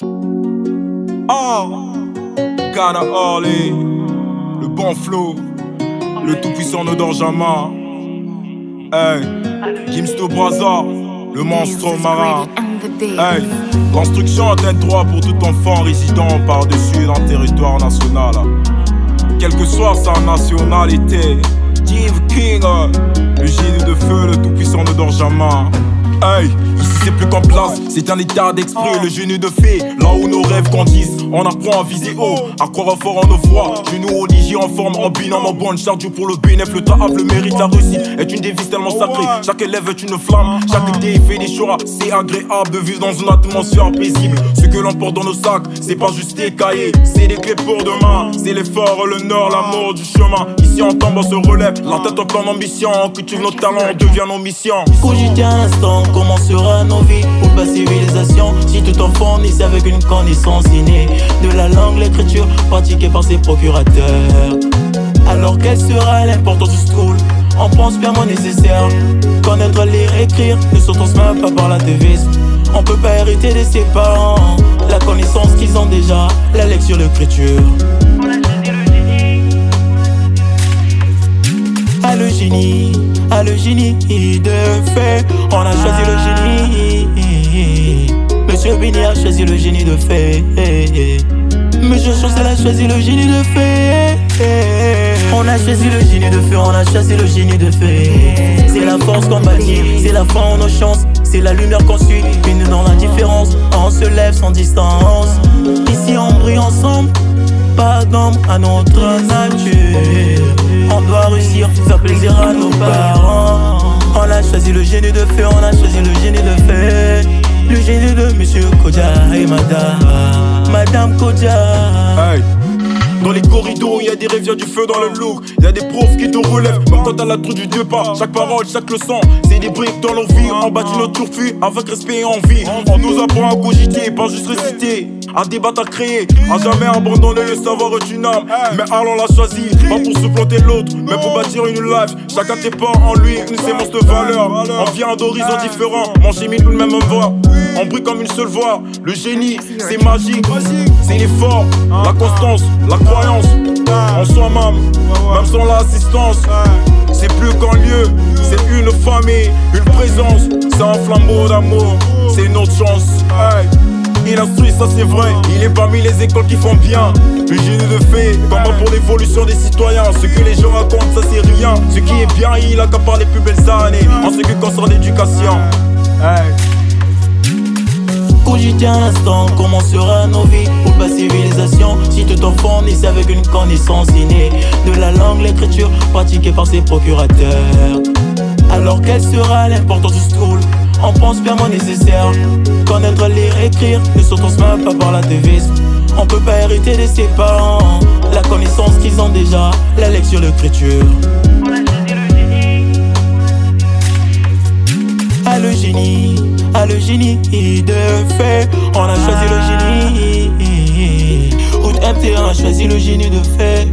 Oh, Ghana Harley, le bon flow, le tout-puissant ne dort jamais. Hey, Jimsto Braza, le monstre marin. Hey, construction atteint droit pour tout enfant résidant par-dessus d'un territoire national. Quelle que soit sa nationalité, Jim King, le génie de feu, le tout-puissant ne dort jamais. Hey, ici c'est plus qu'en place, c'est un état d'esprit, le génie de fée, là où nos rêves grandissent. On apprend à viser haut, à croire fort en nos foi. Genoux religieux en forme, en binôme, en bonne charge pour le bénéfice, le taf, le mérite, la réussite est une devise tellement sacrée. Chaque élève est une flamme, chaque idée fait des choix. C'est agréable de vivre dans une atmosphère paisible. Ce que l'on porte dans nos sacs, c'est pas juste des cahiers, c'est des clés pour demain. C'est l'effort, le nord, l'amour du chemin. Ici on tombe, on se relève, la tête en plein d'ambition. On cultive nos talents, on devient nos missions. Cogiter un instant, comment sera nos vies ou pas civilisation si tout enfant naissait avec une connaissance innée de la langue, l'écriture pratiquée par ses procurateurs. Alors quelle sera l'importance du school? On pense bien moins nécessaire. Connaître, lire, écrire ne s'entonce même pas par la devise. On peut pas hériter de ses parents la connaissance qu'ils ont déjà, la lecture, l'écriture. Ah le génie de fait, on a choisi le génie. Monsieur Bini a choisi le génie de fait. Monsieur Chancel a choisi le génie de fait. On a choisi le génie de feu, on a choisi le génie de fait. C'est la force qu'on bâtit, c'est la foi en nos chances. C'est la lumière qu'on suit, une dans l'indifférence. On se lève sans distance. Ici on brille ensemble, pas d'ombre à notre nature. On doit réussir, faire plaisir à nos parents. On a choisi le génie de feu, on a choisi le génie de feu. Le génie de Monsieur Kodja et Madame Kodja. Hey. Dans les corridors, y'a des rêves, y'a du feu dans le look. Y'a des profs qui te relèvent, même quand t'as la troupe du départ. Chaque parole, chaque leçon, c'est des briques dans leur vie. On bâtit notre turfu avec respect et envie. On nous apprend à cogiter, pas juste réciter. À débattre, à créer, à jamais abandonner le savoir est une âme. Mais allons la choisir, pas pour se planter l'autre, mais pour bâtir une life. Chacun tes pas en lui, une sémence de valeur. On vient d'horizons différents, mon chimie nous le même voix. On brille comme une seule voix. Le génie, c'est magique, c'est l'effort, la constance, la croyance en soi-même, même sans l'assistance. C'est plus qu'un lieu, c'est une famille, une présence. C'est un flambeau d'amour, c'est notre chance. Hey. Il instruit, ça c'est vrai, il est parmi les écoles qui font bien. Le génie de fait, combat pour l'évolution des citoyens. Ce que les gens racontent, ça c'est rien. Ce qui est bien, il accapare les plus belles années en ce qui concerne l'éducation. Hey. Cogiter un instant, comment sera nos vies ou pas civilisation si tout enfant naissait avec une connaissance innée de la langue, l'écriture pratiquée par ses procurateurs. Alors quelle sera l'importance du school? On pense bien moins nécessaire. Connaître, lire, écrire ne s'entonce même pas par la devise. On peut pas hériter de ses parents la connaissance qu'ils ont déjà, la lecture, l'écriture. Ah le génie de fait, on a choisi le génie. Route MT, on a choisi le génie de fait.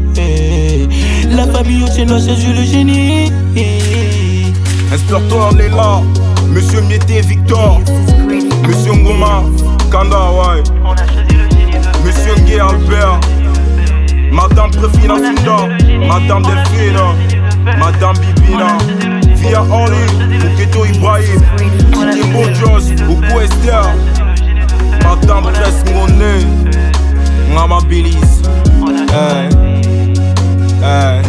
La famille Otieno a choisi le génie. Inspecteur Léla, Monsieur Miete Victor, Monsieur Ngoma, Kanda, ouais. Monsieur Ngué Albert, Madame Préfina Sunda, Madame Delphine, Madame Bibina, Via Henri, Muketo Ibrahim, Timbo Joss, Oku Esther, Madame Tress Ngone, Ngama Belize. Hey. Hey.